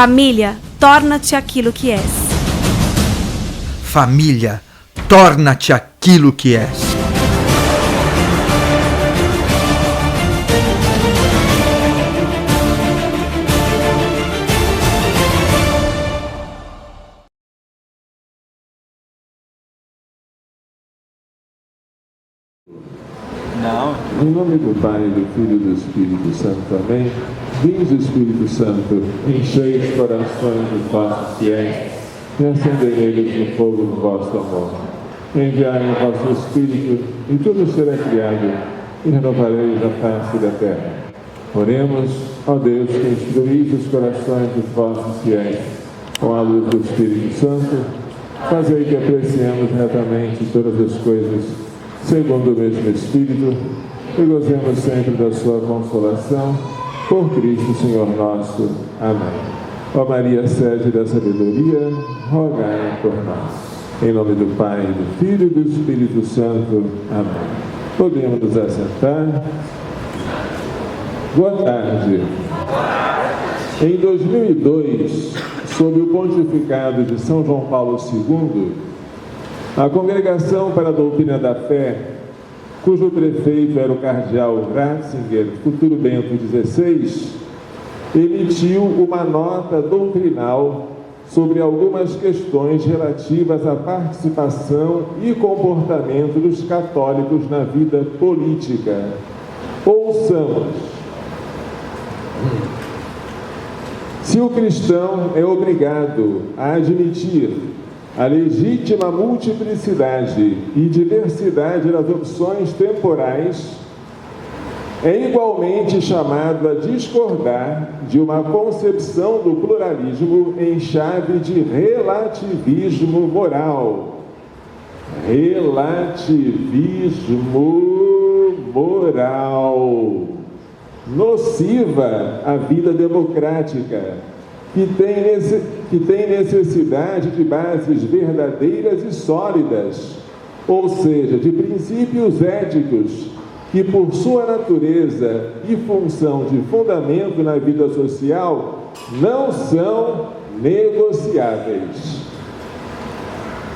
Família, torna-te aquilo que és. Família, torna-te aquilo que és. Não. Em nome do Pai, do Filho e do Espírito Santo. Amém. Vinde, Espírito Santo, enchei os corações dos vossos fiéis e acendei neles o fogo do vosso amor. Enviai o vosso Espírito e tudo será criado e renovareis a face da terra. Oremos, ó Deus, que instruís os corações dos vossos fiéis com a luz do Espírito Santo, fazei que apreciemos retamente todas as coisas segundo o mesmo Espírito, e gozemos sempre da sua consolação, por Cristo Senhor nosso. Amém. Ó Maria, sede da sabedoria, rogai por nós. Em nome do Pai, do Filho e do Espírito Santo. Amém. Podemos nos assentar. Boa tarde. Em 2002, sob o pontificado de São João Paulo II, a Congregação para a Doutrina da Fé, cujo prefeito era o cardeal Ratzinger, futuro Bento XVI, emitiu uma nota doutrinal sobre algumas questões relativas à participação e comportamento dos católicos na vida política. Ouçamos. Se o cristão é obrigado a admitir a legítima multiplicidade e diversidade das opções temporais, é igualmente chamado a discordar de uma concepção do pluralismo em chave de relativismo moral. Relativismo moral. Nociva à vida democrática, que tem necessidade de bases verdadeiras e sólidas, ou seja, de princípios éticos que, por sua natureza e função de fundamento na vida social, não são negociáveis.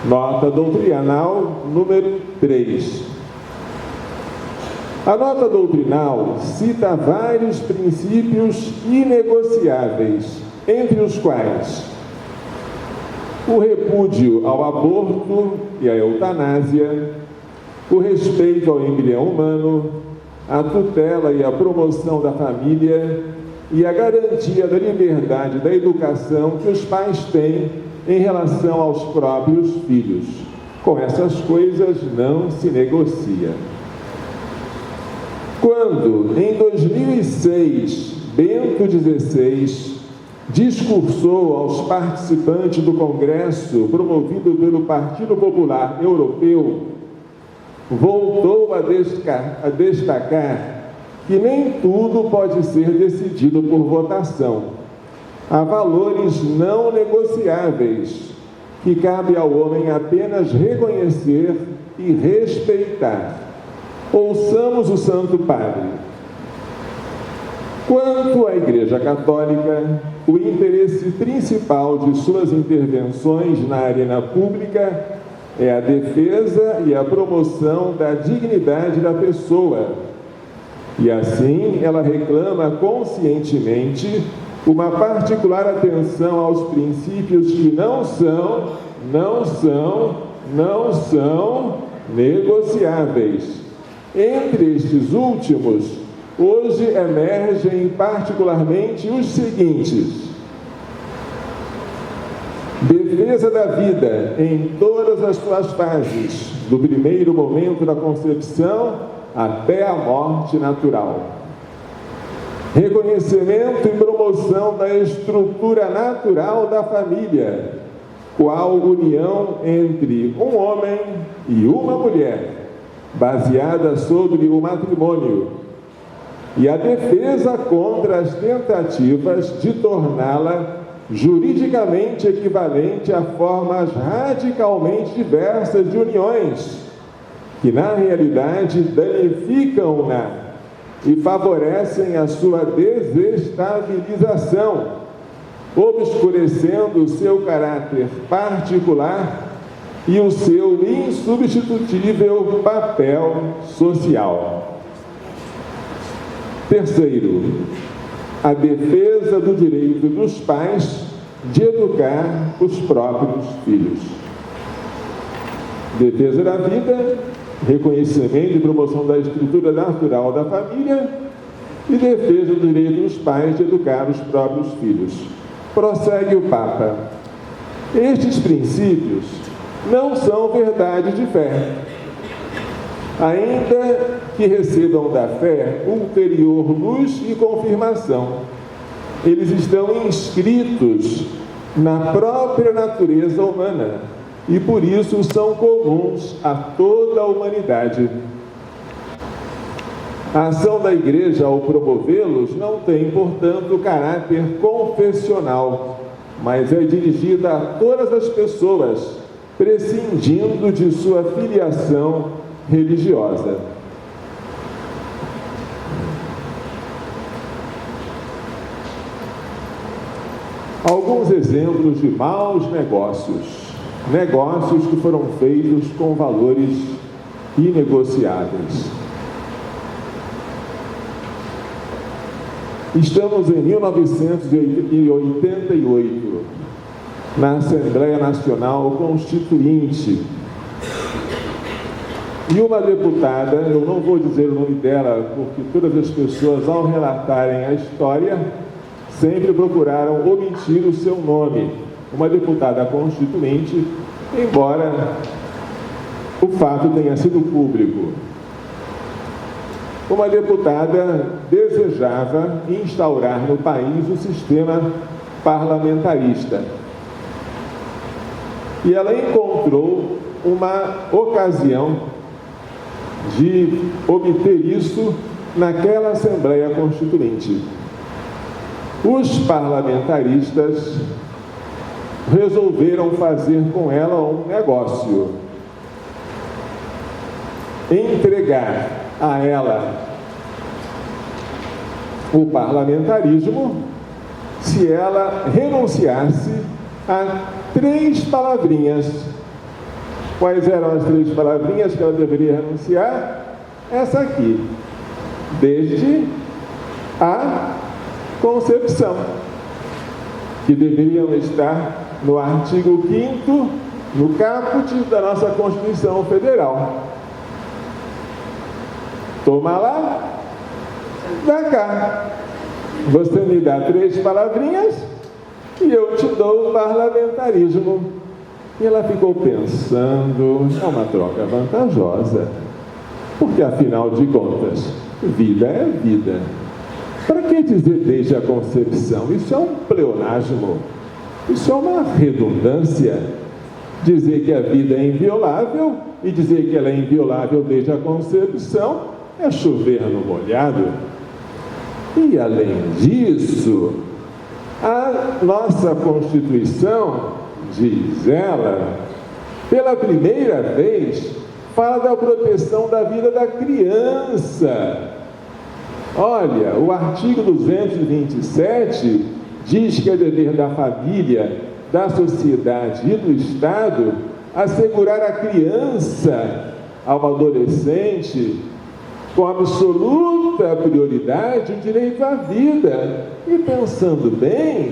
Nota doutrinal número 3. A nota doutrinal cita vários princípios inegociáveis, entre os quais o repúdio ao aborto e à eutanásia, o respeito ao embrião humano, a tutela e a promoção da família e a garantia da liberdade da educação que os pais têm em relação aos próprios filhos. Com essas coisas não se negocia. Quando, em 2006, Bento XVI discursou aos participantes do Congresso promovido pelo Partido Popular Europeu, voltou a destacar que nem tudo pode ser decidido por votação. Há valores não negociáveis que cabe ao homem apenas reconhecer e respeitar. Ouçamos o Santo Padre. Quanto à Igreja Católica, o interesse principal de suas intervenções na arena pública é a defesa e a promoção da dignidade da pessoa. E assim, ela reclama conscientemente uma particular atenção aos princípios que não são negociáveis. Entre estes últimos, hoje emergem particularmente os seguintes: defesa da vida em todas as suas fases, do primeiro momento da concepção até a morte natural. Reconhecimento e promoção da estrutura natural da família, qual união entre um homem e uma mulher, baseada sobre o matrimônio, e a defesa contra as tentativas de torná-la juridicamente equivalente a formas radicalmente diversas de uniões, que na realidade danificam-na e favorecem a sua desestabilização, obscurecendo o seu caráter particular e o seu insubstituível papel social. Terceiro, a defesa do direito dos pais de educar os próprios filhos. Defesa da vida, reconhecimento e promoção da estrutura natural da família e defesa do direito dos pais de educar os próprios filhos. Prossegue o Papa. Estes princípios não são verdade de fé, ainda que recebam da fé ulterior luz e confirmação. Eles estão inscritos na própria natureza humana e por isso são comuns a toda a humanidade. A ação da Igreja ao promovê-los não tem, portanto, caráter confessional, mas é dirigida a todas as pessoas, prescindindo de sua filiação religiosa. Alguns exemplos de maus negócios. Negócios que foram feitos com valores inegociáveis. Estamos em 1988, na Assembleia Nacional Constituinte. E uma deputada, eu não vou dizer o nome dela, porque todas as pessoas, ao relatarem a história, sempre procuraram omitir o seu nome. Uma deputada constituinte, embora o fato tenha sido público. Uma deputada desejava instaurar no país o sistema parlamentarista. E ela encontrou uma ocasião de obter isso naquela Assembleia Constituinte. Os parlamentaristas resolveram fazer com ela um negócio. Entregar a ela o parlamentarismo se ela renunciasse a 3 palavrinhas. Quais eram as 3 palavrinhas que ela deveria renunciar? Essa aqui: desde a concepção, que deveriam estar no artigo 5º, no caput da nossa Constituição Federal. Toma lá, dá cá. Você me dá 3 palavrinhas e eu te dou o parlamentarismo. E ela ficou pensando, é uma troca vantajosa, porque afinal de contas, vida é vida. Para que dizer desde a concepção? Isso é um pleonasmo, isso é uma redundância. Dizer que a vida é inviolável e dizer que ela é inviolável desde a concepção é chover no molhado. E além disso, a nossa Constituição, diz ela, pela primeira vez, fala da proteção da vida da criança. Olha, o artigo 227 diz que é dever da família, da sociedade e do Estado assegurar à criança, ao adolescente, com absoluta prioridade, o direito à vida. E pensando bem,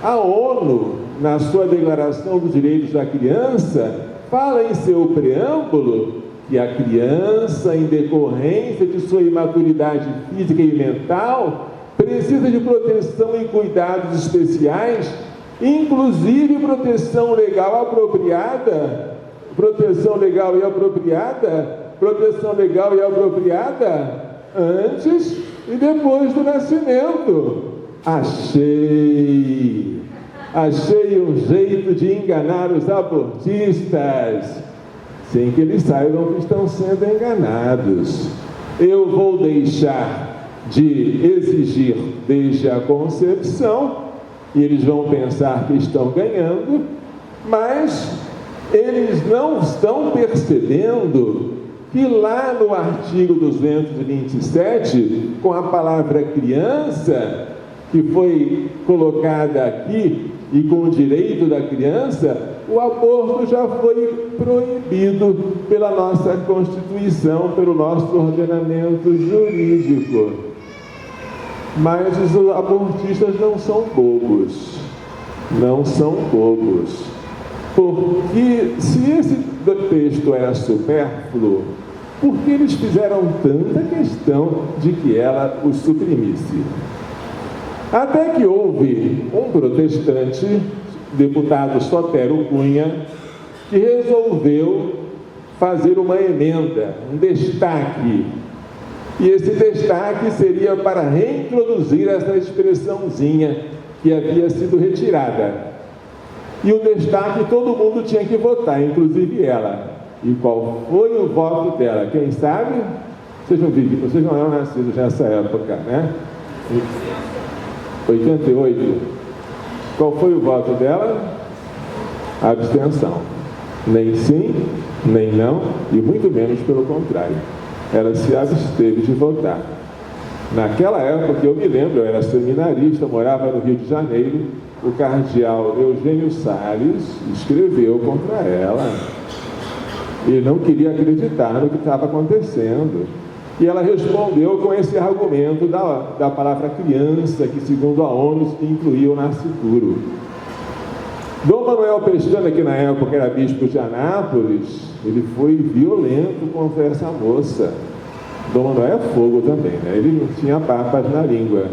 a ONU, na sua Declaração dos Direitos da Criança, fala em seu preâmbulo que a criança, em decorrência de sua imaturidade física e mental, precisa de proteção e cuidados especiais, inclusive proteção legal apropriada, antes e depois do nascimento. Achei um jeito de enganar os abortistas, sem que eles saibam que estão sendo enganados. Eu vou deixar de exigir desde a concepção, e eles vão pensar que estão ganhando, mas eles não estão percebendo que lá no artigo 227, com a palavra criança, que foi colocada aqui e com o direito da criança, o aborto já foi proibido pela nossa Constituição, pelo nosso ordenamento jurídico. Mas os abortistas não são bobos. Não são bobos. Porque se esse texto é supérfluo, por que eles fizeram tanta questão de que ela o suprimisse? Até que houve um protestante, deputado Sotero Cunha, que resolveu fazer uma emenda, um destaque. E esse destaque seria para reintroduzir essa expressãozinha que havia sido retirada. E o destaque todo mundo tinha que votar, inclusive ela. E qual foi o voto dela? Quem sabe? Vocês não eram nascidos nessa época, né? 88. Qual foi o voto dela? Abstenção. Nem sim, nem não, e muito menos pelo contrário. Ela se absteve de votar. Naquela época, eu me lembro, eu era seminarista, morava no Rio de Janeiro, o cardeal Eugênio Salles escreveu contra ela. Ele não queria acreditar no que estava acontecendo. E ela respondeu com esse argumento da palavra criança, que segundo a ONU incluía o nascituro. Dom Manuel Pestana, que na época era bispo de Anápolis, ele foi violento contra essa moça. Dom Manuel é fogo também, né? Ele não tinha papas na língua.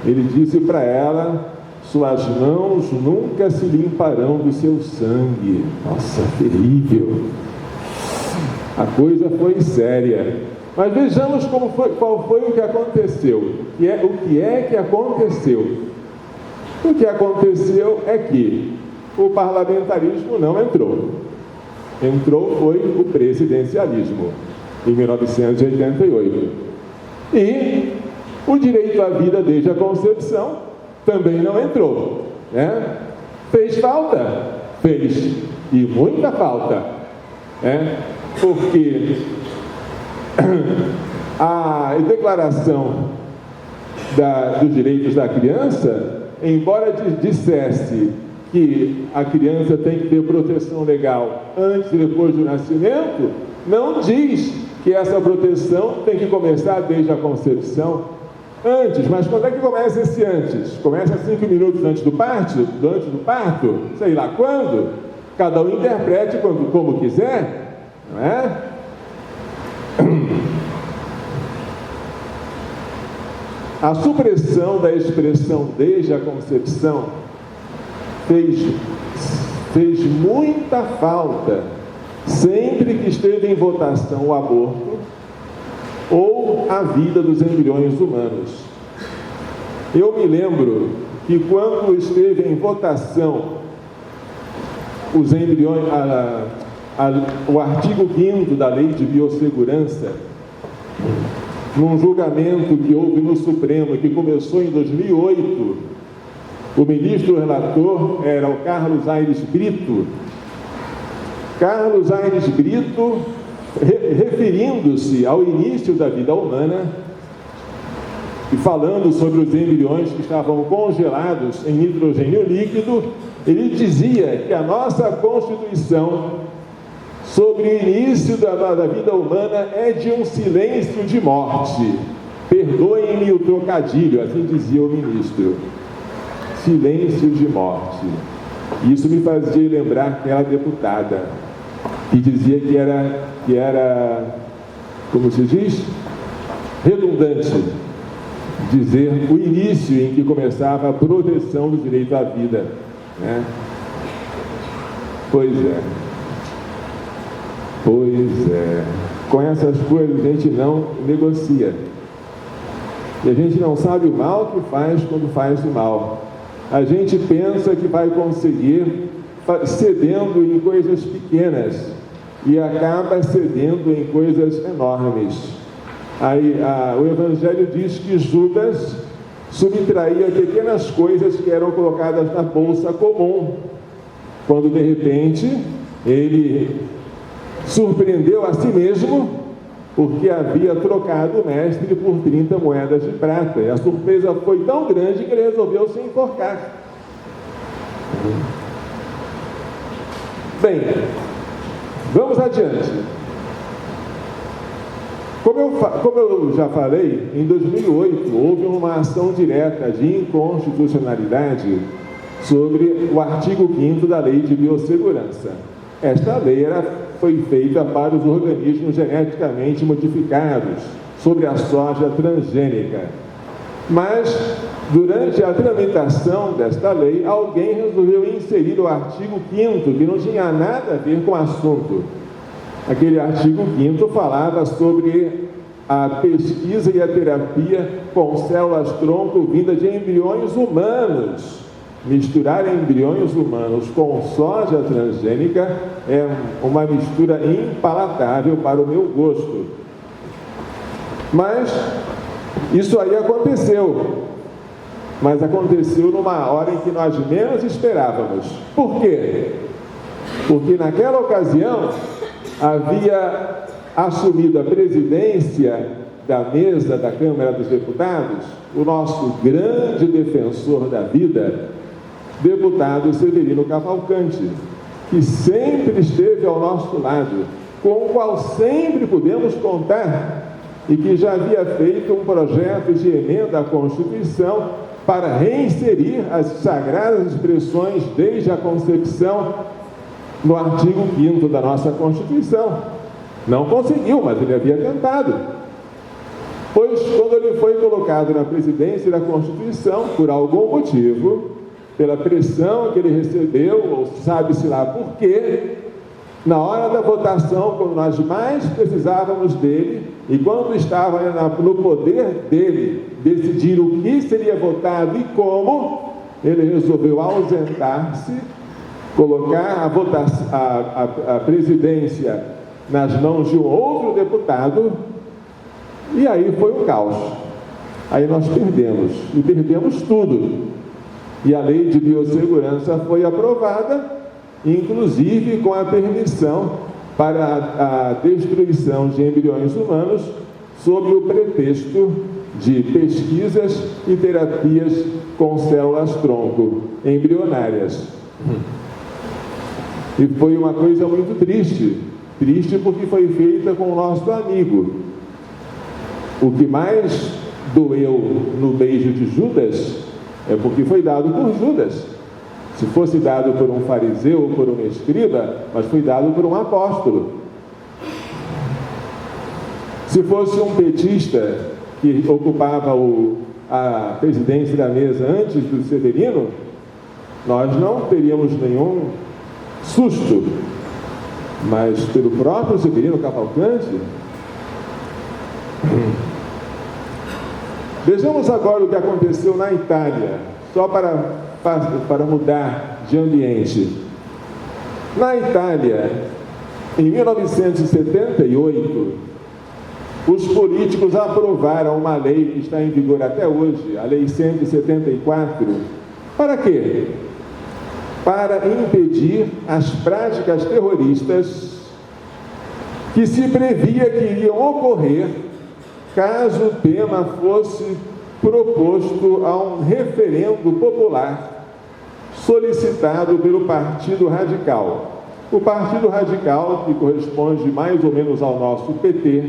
Ele disse para ela: suas mãos nunca se limparão do seu sangue. Nossa, terrível. A coisa foi séria. Mas vejamos qual foi o que aconteceu. O que é que aconteceu? O que aconteceu é que o parlamentarismo não entrou. Entrou foi o presidencialismo, em 1988. E o direito à vida desde a concepção também não entrou, né? Fez falta? Fez. E muita falta, né? Porque a declaração dos direitos da criança, embora dissesse que a criança tem que ter proteção legal antes e depois do nascimento, não diz que essa proteção tem que começar desde a concepção. Antes, mas quando é que começa esse antes? Começa 5 minutos antes do parto? Sei lá quando? Cada um interprete como quiser, não é? A supressão da expressão desde a concepção fez muita falta sempre que esteve em votação o aborto ou a vida dos embriões humanos. Eu me lembro que quando esteve em votação os embriões, o artigo 5º da Lei de Biossegurança, num julgamento que houve no Supremo, que começou em 2008, o ministro relator era o Carlos Aires Brito. Carlos Aires Brito, referindo-se ao início da vida humana e falando sobre os embriões que estavam congelados em nitrogênio líquido, ele dizia que a nossa Constituição sobre o início da vida humana é de um silêncio de morte. Perdoem-me o trocadilho, assim dizia o ministro. Silêncio de morte. Isso me fazia lembrar aquela deputada que dizia que era, como se diz, redundante dizer o início em que começava a proteção do direito à vida, né? Pois é. Com essas coisas a gente não negocia. E a gente não sabe o mal que faz quando faz o mal. A gente pensa que vai conseguir cedendo em coisas pequenas e acaba cedendo em coisas enormes. Aí o Evangelho diz que Judas subtraía pequenas coisas que eram colocadas na bolsa comum, quando de repente ele surpreendeu a si mesmo porque havia trocado o mestre por 30 moedas de prata. E a surpresa foi tão grande que ele resolveu se enforcar. Bem, vamos adiante. Como eu já falei, em 2008 houve uma ação direta de inconstitucionalidade sobre o artigo 5º da Lei de Biossegurança. Esta lei foi feita para os organismos geneticamente modificados, sobre a soja transgênica. Mas, durante a tramitação desta lei, alguém resolveu inserir o artigo 5º, que não tinha nada a ver com o assunto. Aquele artigo 5º falava sobre a pesquisa e a terapia com células-tronco vindas de embriões humanos. Misturar embriões humanos com soja transgênica é uma mistura impalatável para o meu gosto. Mas isso aí aconteceu. Mas aconteceu numa hora em que nós menos esperávamos. Por quê? Porque naquela ocasião havia assumido a presidência da mesa da Câmara dos Deputados o nosso grande defensor da vida, deputado Severino Cavalcante, que sempre esteve ao nosso lado, com o qual sempre pudemos contar, e que já havia feito um projeto de emenda à Constituição para reinserir as sagradas expressões desde a concepção no artigo 5º da nossa Constituição. Não conseguiu, mas ele havia tentado. Pois, quando ele foi colocado na presidência da Constituição, por algum motivo, pela pressão que ele recebeu, ou sabe-se lá por quê, na hora da votação, quando nós mais precisávamos dele, e quando estava no poder dele decidir o que seria votado e como, ele resolveu ausentar-se, colocar a presidência nas mãos de um outro deputado, e aí foi um caos. Aí nós perdemos, e perdemos tudo. E a Lei de Biossegurança foi aprovada, inclusive com a permissão para a destruição de embriões humanos sob o pretexto de pesquisas e terapias com células-tronco embrionárias. E foi uma coisa muito triste. Triste porque foi feita com o nosso amigo. O que mais doeu no beijo de Judas é porque foi dado por Judas. Se fosse dado por um fariseu ou por um escriba, mas foi dado por um apóstolo. Se fosse um petista que ocupava a presidência da mesa antes do Severino, nós não teríamos nenhum susto. Mas pelo próprio Severino Cavalcante. Vejamos agora o que aconteceu na Itália, só para mudar de ambiente. Na Itália, em 1978, os políticos aprovaram uma lei que está em vigor até hoje, a Lei 174. Para quê? Para impedir as práticas terroristas que se previa que iriam ocorrer caso o tema fosse proposto a um referendo popular solicitado pelo Partido Radical. O Partido Radical, que corresponde mais ou menos ao nosso PT,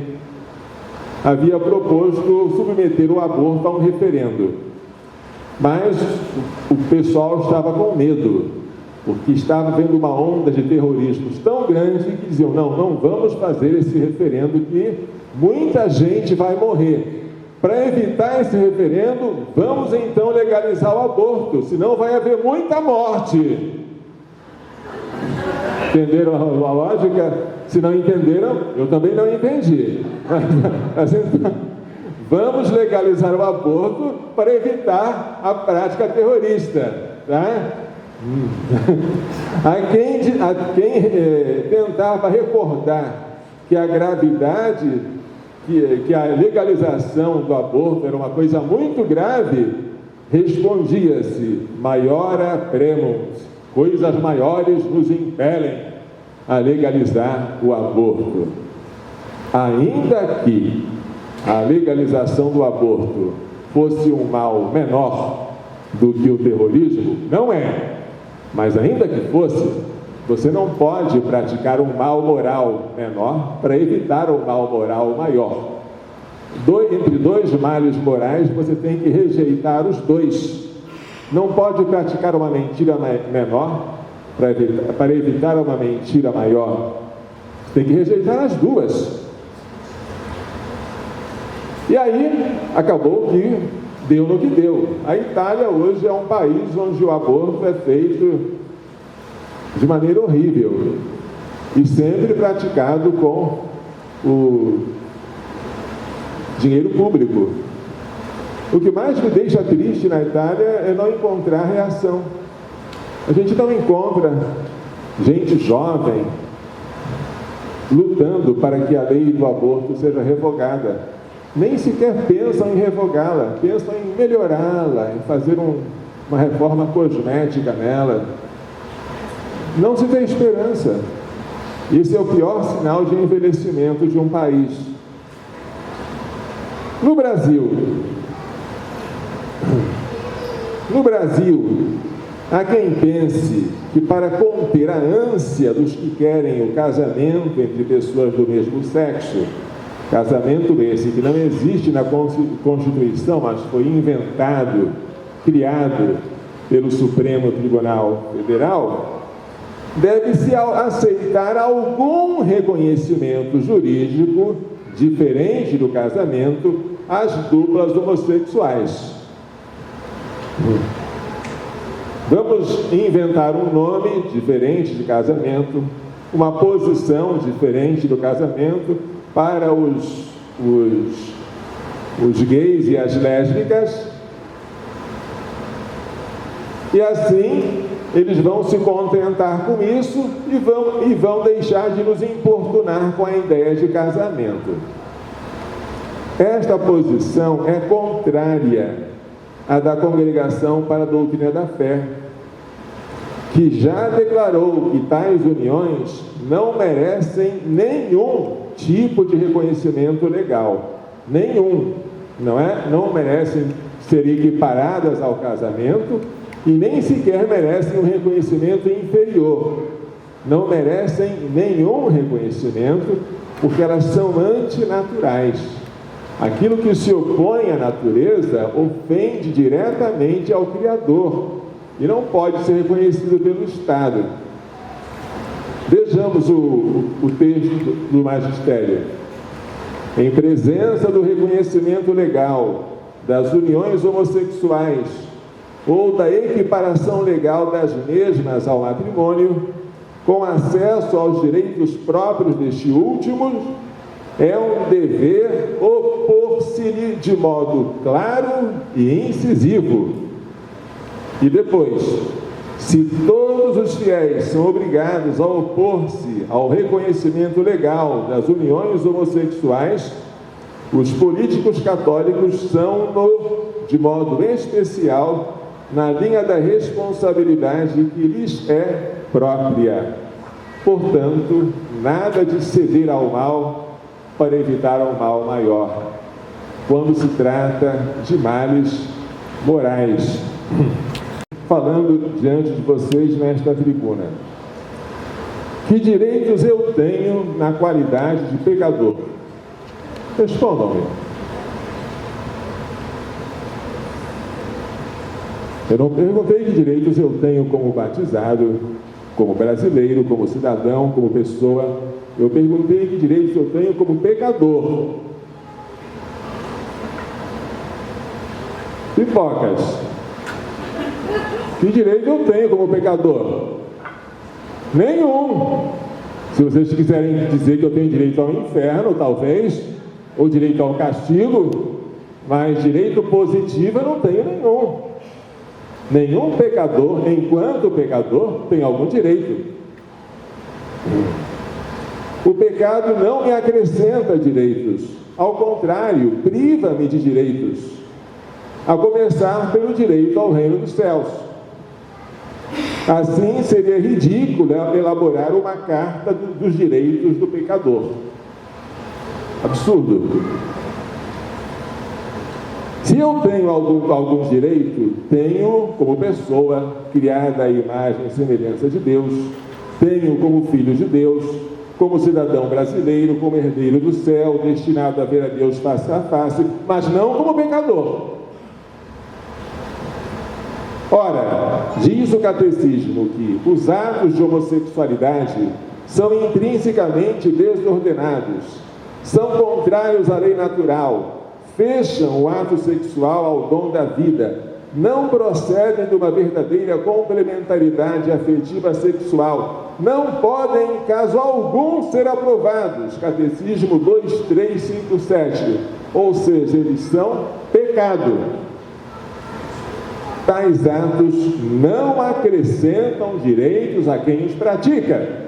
havia proposto submeter o aborto a um referendo. Mas o pessoal estava com medo, porque estava vendo uma onda de terroristas tão grande que diziam, não vamos fazer esse referendo que muita gente vai morrer. Para evitar esse referendo, vamos então legalizar o aborto, senão vai haver muita morte. Entenderam a lógica? Se não entenderam, eu também não entendi. Mas então, vamos legalizar o aborto para evitar a prática terrorista, tá? A quem tentava recordar que a gravidade, que a legalização do aborto era uma coisa muito grave, respondia-se, maiora premunt, coisas maiores nos impelem a legalizar o aborto. ainda que a legalização do aborto fosse um mal menor do que o terrorismo, não é, mas ainda que fosse, você não pode praticar um mal moral menor para evitar um mal moral maior. Entre dois males morais, você tem que rejeitar os dois. Não pode praticar uma mentira menor para evitar uma mentira maior. Tem que rejeitar as duas. E aí, acabou que deu no que deu. A Itália hoje é um país onde o aborto é feito de maneira horrível e sempre praticado com o dinheiro público. O que mais me deixa triste na Itália é não encontrar reação. A gente não encontra gente jovem lutando para que a lei do aborto seja revogada. Nem sequer pensam em revogá-la, pensam em melhorá-la, em fazer uma reforma cosmética nela. Não se tem esperança. Esse é o pior sinal de envelhecimento de um país. No Brasil, há quem pense que para conter a ânsia dos que querem o casamento entre pessoas do mesmo sexo, casamento esse que não existe na Constituição, mas foi inventado, criado pelo Supremo Tribunal Federal, deve-se aceitar algum reconhecimento jurídico diferente do casamento às duplas homossexuais. Vamos inventar um nome diferente de casamento, uma posição diferente do casamento para os gays e as lésbicas, e assim eles vão se contentar com isso e vão deixar de nos importunar com a ideia de casamento. Esta posição é contrária à da Congregação para a Doutrina da Fé, que já declarou que tais uniões não merecem nenhum tipo de reconhecimento legal. Nenhum. Não merecem ser equiparadas ao casamento e nem sequer merecem um reconhecimento inferior. Não merecem nenhum reconhecimento porque elas são antinaturais. Aquilo que se opõe à natureza ofende diretamente ao Criador e não pode ser reconhecido pelo Estado. Vejamos o texto do Magistério. Em presença do reconhecimento legal das uniões homossexuais ou da equiparação legal das mesmas ao matrimônio, com acesso aos direitos próprios deste último, é um dever opor-se-lhe de modo claro e incisivo. E depois, se todos os fiéis são obrigados a opor-se ao reconhecimento legal das uniões homossexuais, os políticos católicos são, de modo especial, na linha da responsabilidade que lhes é própria. Portanto, nada de ceder ao mal para evitar um mal maior, quando se trata de males morais. Falando diante de vocês nesta tribuna, que direitos eu tenho na qualidade de pecador? Respondam-me. Eu não perguntei que direitos eu tenho como batizado, como brasileiro, como cidadão, como pessoa. Eu perguntei que direitos eu tenho como pecador. Pipocas. Que direito eu tenho como pecador? Nenhum. Se vocês quiserem dizer que eu tenho direito ao inferno, talvez, ou direito ao castigo, mas direito positivo eu não tenho nenhum. Nenhum pecador, enquanto pecador, tem algum direito. O pecado não me acrescenta direitos, ao contrário, priva-me de direitos, a começar pelo direito ao reino dos céus. Assim, seria ridículo elaborar uma carta dos direitos do pecador. Absurdo. Se eu tenho alguns direitos, tenho como pessoa criada à imagem e semelhança de Deus, tenho como filho de Deus, como cidadão brasileiro, como herdeiro do céu, destinado a ver a Deus face a face, mas não como pecador. Ora, diz o catecismo que os atos de homossexualidade são intrinsecamente desordenados, são contrários à lei natural, fecham o ato sexual ao dom da vida, não procedem de uma verdadeira complementaridade afetiva sexual, não podem, em caso algum, ser aprovados. Catecismo 2357. Ou seja, eles são pecado. Tais atos não acrescentam direitos a quem os pratica.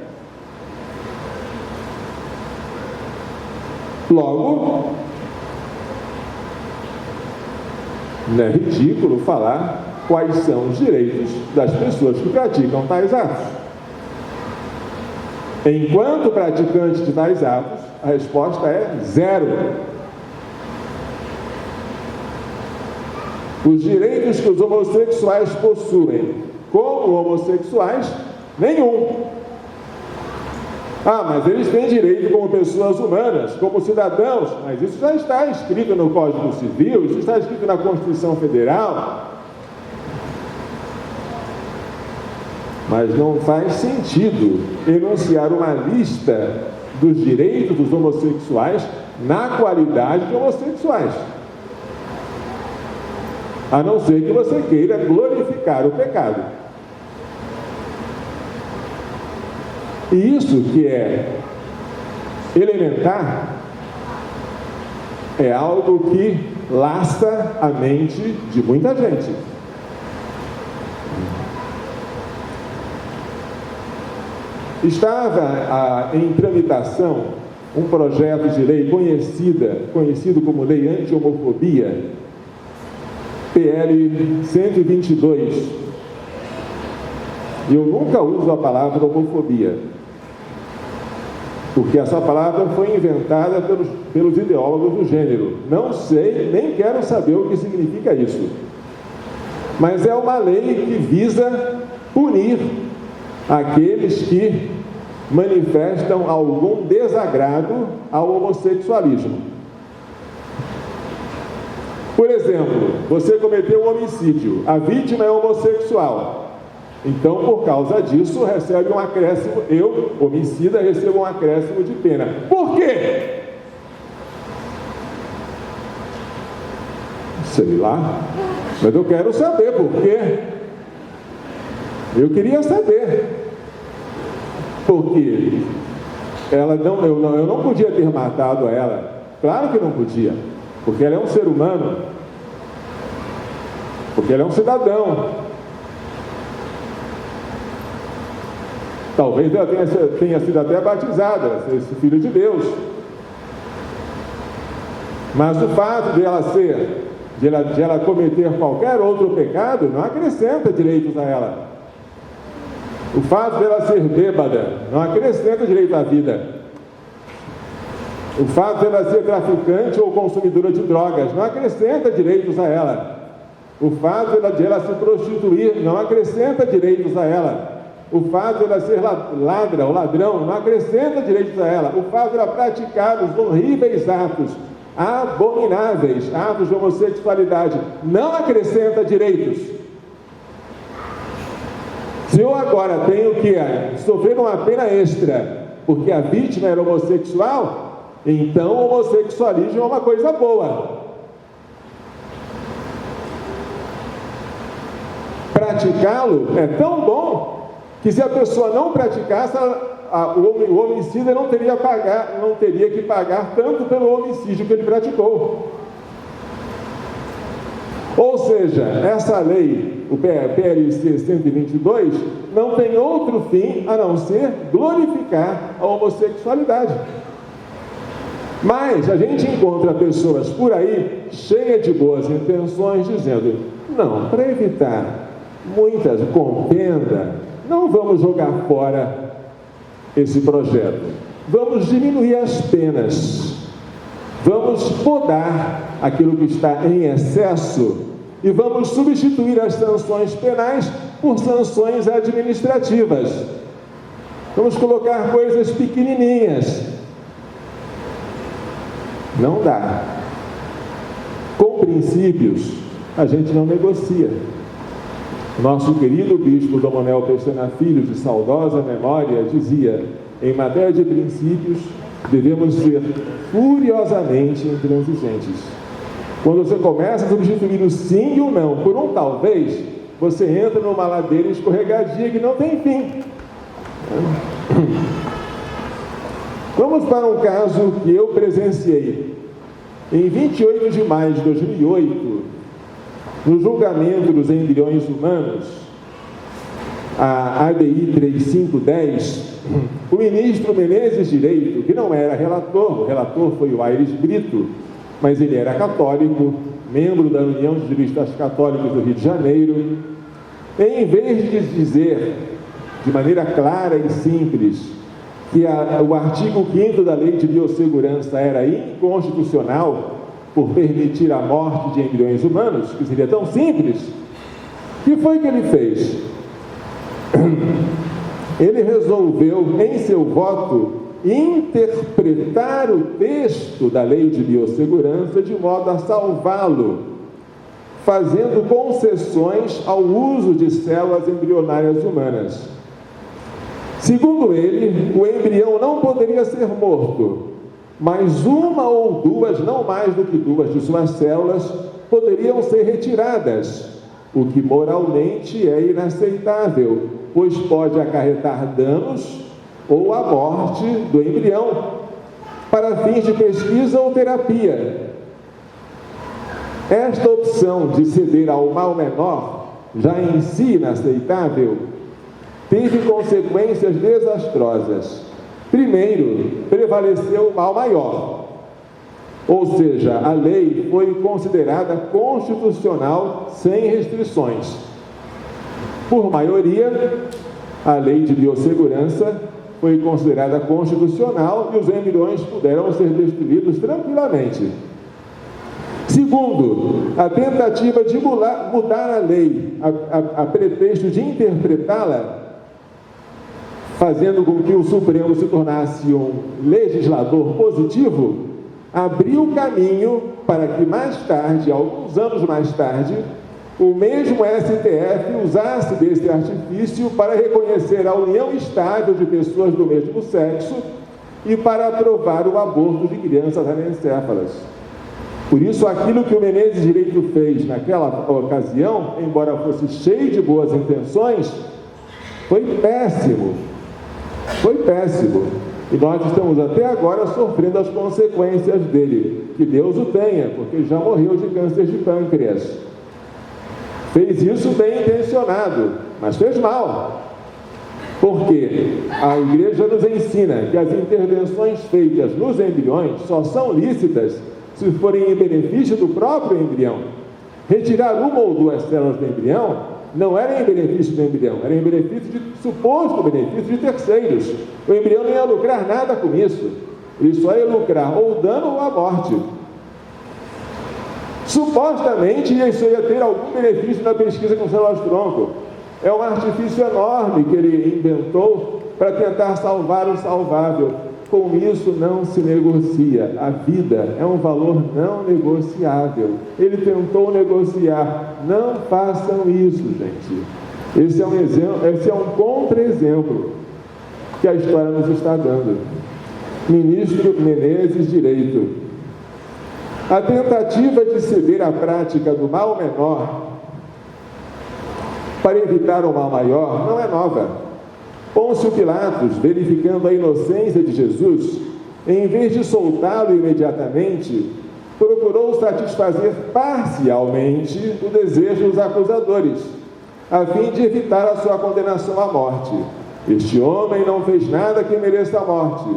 Logo, não é ridículo falar quais são os direitos das pessoas que praticam tais atos. Enquanto praticantes de tais atos, a resposta é zero. Os direitos que os homossexuais possuem como homossexuais, nenhum. Ah, mas eles têm direito como pessoas humanas, como cidadãos, mas isso já está escrito no Código Civil, isso está escrito na Constituição Federal. Mas não faz sentido enunciar uma lista dos direitos dos homossexuais na qualidade de homossexuais. A não ser que você queira glorificar o pecado. E isso que é elementar é algo que laça a mente de muita gente. Estava em tramitação um projeto de lei conhecido como Lei Anti-Homofobia, PL 122. Eu nunca uso a palavra homofobia, porque essa palavra foi inventada pelos ideólogos do gênero. Não sei, nem quero saber o que significa isso. Mas é uma lei que visa punir aqueles que manifestam algum desagrado ao homossexualismo. Por exemplo, você cometeu um homicídio, a vítima é homossexual. Então, por causa disso, recebe um acréscimo, eu, homicida, recebo um acréscimo de pena. Por quê? Sei lá, mas eu quero saber por quê. Eu queria saber. Porque eu não podia ter matado ela. Claro que não podia. Porque ela é um ser humano. Porque ela é um cidadão. Talvez ela tenha sido até batizada, esse filho de Deus. Mas o fato de ela cometer qualquer outro pecado não acrescenta direitos a ela. O fato de ela ser bêbada não acrescenta direito à vida. O fato de ela ser traficante ou consumidora de drogas não acrescenta direitos a ela. O fato de ela se prostituir não acrescenta direitos a ela. O fato de ela ser ladra ou ladrão não acrescenta direitos a ela. O fato de ela praticar os horríveis atos, abomináveis, atos de homossexualidade, não acrescenta direitos. Se eu agora tenho que sofrer uma pena extra porque a vítima era homossexual, então o homossexualismo é uma coisa boa. Praticá-lo é tão bom que se a pessoa não praticasse, o homicida não teria que pagar tanto pelo homicídio que ele praticou. Ou seja, essa lei, o PLC 122, não tem outro fim a não ser glorificar a homossexualidade. Mas a gente encontra pessoas por aí, cheias de boas intenções, dizendo, não, para evitar muitas contenda, não vamos jogar fora esse projeto. Vamos diminuir as penas. Vamos podar aquilo que está em excesso e vamos substituir as sanções penais por sanções administrativas. Vamos colocar coisas pequenininhas. Não dá. Com princípios, a gente não negocia. Nosso querido bispo Dom Manuel Pestana Filho, de saudosa memória, dizia: em matéria de princípios, devemos ser furiosamente intransigentes. Quando você começa a substituir o sim e o não por um talvez, você entra numa ladeira escorregadia que não tem fim. Vamos para um caso que eu presenciei. Em 28 de maio de 2008, no julgamento dos embriões humanos, a ADI 3510, o ministro Menezes Direito, que não era relator, o relator foi o Aires Brito, mas ele era católico, membro da União de Juristas Católicos do Rio de Janeiro, em vez de dizer de maneira clara e simples que o artigo 5º da Lei de Biossegurança era inconstitucional por permitir a morte de embriões humanos, que seria tão simples, o que foi que ele fez? Ele resolveu, em seu voto, interpretar o texto da Lei de Biossegurança de modo a salvá-lo, fazendo concessões ao uso de células embrionárias humanas. Segundo ele, o embrião não poderia ser morto, mas uma ou duas, não mais do que duas de suas células, poderiam ser retiradas, o que moralmente é inaceitável, pois pode acarretar danos ou a morte do embrião, para fins de pesquisa ou terapia. Esta opção de ceder ao mal menor, já em si inaceitável, teve consequências desastrosas. Primeiro, prevaleceu o mal maior, ou seja, a lei foi considerada constitucional sem restrições. Por maioria, a Lei de Biossegurança foi considerada constitucional e os embriões puderam ser destruídos tranquilamente. Segundo, a tentativa de mudar a lei a pretexto de interpretá-la, fazendo com que o Supremo se tornasse um legislador positivo, abriu caminho para que mais tarde, alguns anos mais tarde, o mesmo STF usasse desse artifício para reconhecer a união estável de pessoas do mesmo sexo e para aprovar o aborto de crianças anencéfalas. Por isso, aquilo que o Menezes Direito fez naquela ocasião, embora fosse cheio de boas intenções, foi péssimo. Foi péssimo. E nós estamos até agora sofrendo as consequências dele. Que Deus o tenha, porque ele já morreu de câncer de pâncreas. Fez isso bem intencionado, mas fez mal. Porque a Igreja nos ensina que as intervenções feitas nos embriões só são lícitas se forem em benefício do próprio embrião. Retirar uma ou duas células do embrião não era em benefício do embrião, era em benefício de suposto benefício de terceiros. O embrião não ia lucrar nada com isso. Ele só ia lucrar ou o dano ou a morte. Supostamente isso ia ter algum benefício na pesquisa com células-tronco. É um artifício enorme que ele inventou para tentar salvar o salvável. Com isso não se negocia. A vida é um valor não negociável. Ele tentou negociar. Não façam isso, gente. Esse é um exemplo, esse é um contra-exemplo que a história nos está dando. Ministro Menezes Direito. A tentativa de ceder à prática do mal menor para evitar o mal maior não é nova. Pôncio Pilatos, verificando a inocência de Jesus, em vez de soltá-lo imediatamente, procurou satisfazer parcialmente o desejo dos acusadores, a fim de evitar a sua condenação à morte. Este homem não fez nada que mereça a morte.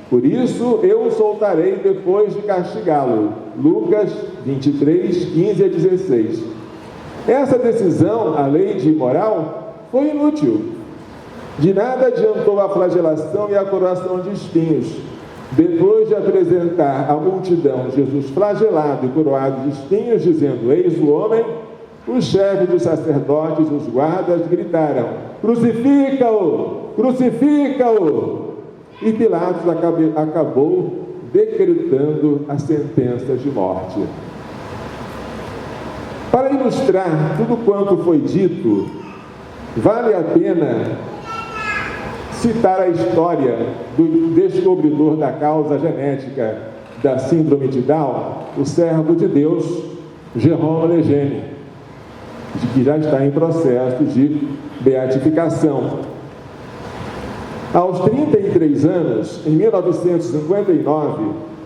Por isso, eu o soltarei depois de castigá-lo. Lucas 23, 15 a 16. Essa decisão, a lei de moral, foi inútil. De nada adiantou a flagelação e a coroação de espinhos. Depois de apresentar à multidão Jesus flagelado e coroado de espinhos, dizendo: eis o homem, os chefes dos sacerdotes, os guardas, gritaram: crucifica-o! Crucifica-o! E Pilatos acabou decretando a sentença de morte. Para ilustrar tudo quanto foi dito, vale a pena citar a história do descobridor da causa genética da síndrome de Down, o servo de Deus, Jérôme Lejeune, que já está em processo de beatificação. Aos 33 anos, em 1959,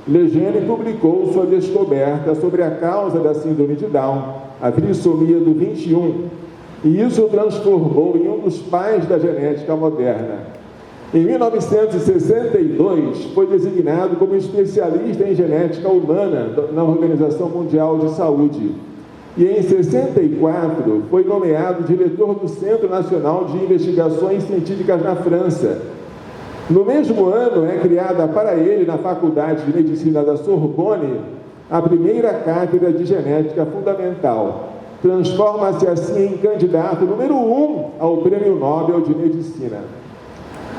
Lejeune publicou sua descoberta sobre a causa da síndrome de Down, a trissomia do 21, e isso o transformou em um dos pais da genética moderna. Em 1962, foi designado como especialista em genética humana na Organização Mundial de Saúde. E em 64, foi nomeado diretor do Centro Nacional de Investigações Científicas na França. No mesmo ano, é criada para ele, na Faculdade de Medicina da Sorbonne, a primeira cátedra de genética fundamental. Transforma-se assim em candidato número 1 ao Prêmio Nobel de Medicina.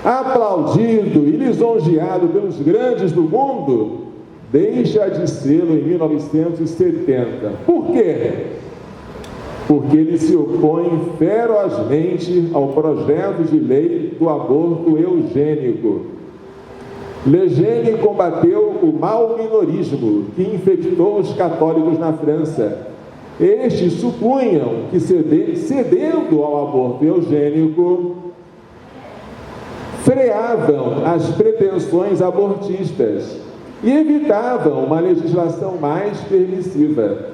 Aplaudido e lisonjeado pelos grandes do mundo, deixa de sê-lo em 1970. Por quê? Porque ele se opõe ferozmente ao projeto de lei do aborto eugênico. Lejeune combateu o malminorismo que infectou os católicos na França. Estes supunham que, cedendo ao aborto eugênico, freavam as pretensões abortistas e evitavam uma legislação mais permissiva.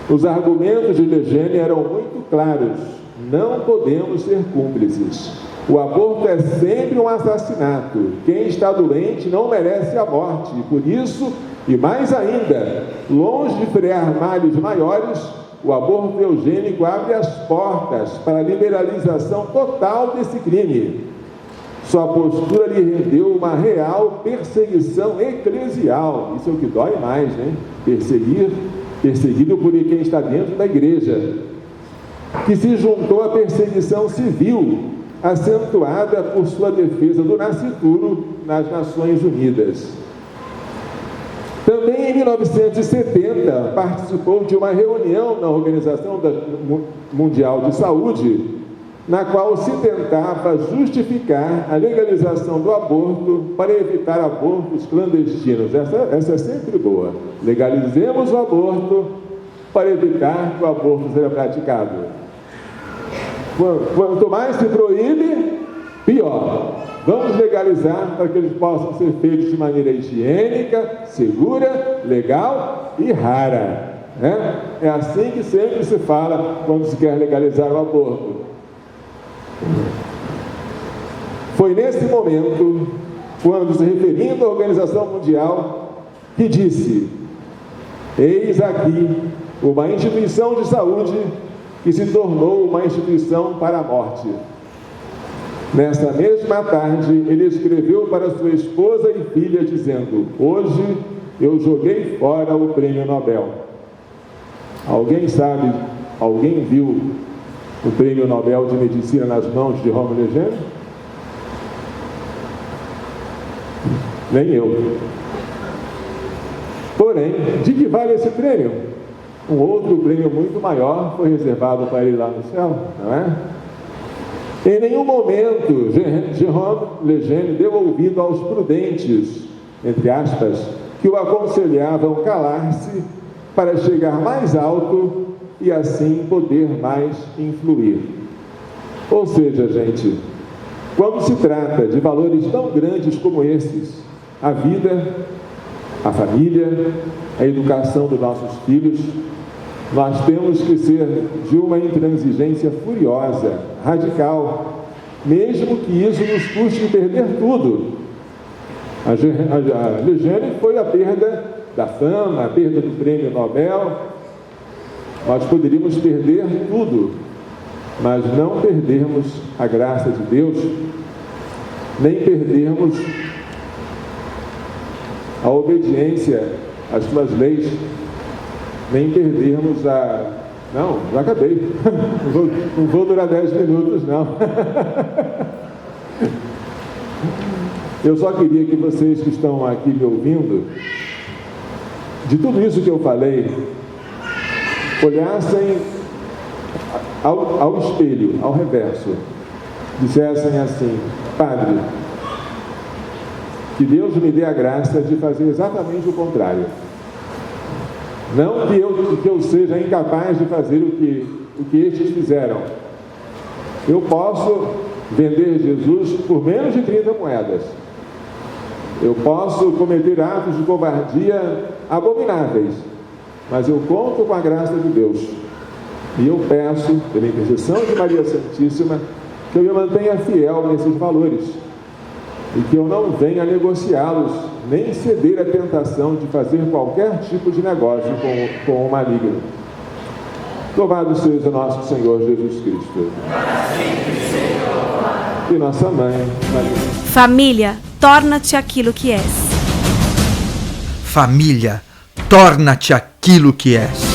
Os argumentos de Lejeune eram muito claros: não podemos ser cúmplices. O aborto é sempre um assassinato. Quem está doente não merece a morte. E por isso, e mais ainda, longe de frear males maiores, o aborto eugênico abre as portas para a liberalização total desse crime. Sua postura lhe rendeu uma real perseguição eclesial. Isso é o que dói mais, né? Perseguido por quem está dentro da igreja, que se juntou à perseguição civil, acentuada por sua defesa do nascituro nas Nações Unidas. Também em 1970, participou de uma reunião na Organização Mundial de Saúde, na qual se tentava justificar a legalização do aborto para evitar abortos clandestinos. Essa é sempre boa. Legalizemos o aborto para evitar que o aborto seja praticado. Quanto mais se proíbe, pior. Vamos legalizar para que eles possam ser feitos de maneira higiênica, segura, legal e rara. É assim que sempre se fala quando se quer legalizar o aborto. Foi nesse momento, quando se referindo à Organização Mundial, que disse: eis aqui uma instituição de saúde que se tornou uma instituição para a morte. Nessa mesma tarde, ele escreveu para sua esposa e filha, dizendo: hoje eu joguei fora o Prêmio Nobel. Alguém sabe, alguém viu o Prêmio Nobel de Medicina nas mãos de Jérôme Lejeune? Nem eu. Porém, de que vale esse prêmio? Um outro prêmio muito maior foi reservado para ele lá no céu, não é? Em nenhum momento, Jérôme Lejeune deu ouvido aos prudentes, entre aspas, que o aconselhavam calar-se para chegar mais alto e assim poder mais influir. Ou seja, gente, quando se trata de valores tão grandes como esses, a vida, a família, a educação dos nossos filhos, nós temos que ser de uma intransigência furiosa, radical, mesmo que isso nos custe perder tudo. A Lejeune foi a perda da fama, a perda do Prêmio Nobel. Nós poderíamos perder tudo, mas não perdermos a graça de Deus, nem perdermos a obediência às tuas leis, nem perdermos a... Não, já acabei. Não vou durar 10 minutos, não. Eu só queria que vocês que estão aqui me ouvindo, de tudo isso que eu falei, olhassem ao espelho, ao reverso, dissessem assim: Padre, que Deus me dê a graça de fazer exatamente o contrário. Não que eu seja incapaz de fazer o que estes fizeram. Eu posso vender Jesus por menos de 30 moedas. Eu posso cometer atos de covardia abomináveis. Mas eu conto com a graça de Deus. E eu peço, pela intercessão de Maria Santíssima, que eu me mantenha fiel nesses valores. E que eu não venha negociá-los, nem ceder à tentação de fazer qualquer tipo de negócio com o maligno. Louvado seja nosso Senhor Jesus Cristo. E nossa Mãe, Maria. Família, torna-te aquilo que és. Família, torna-te aquilo que és.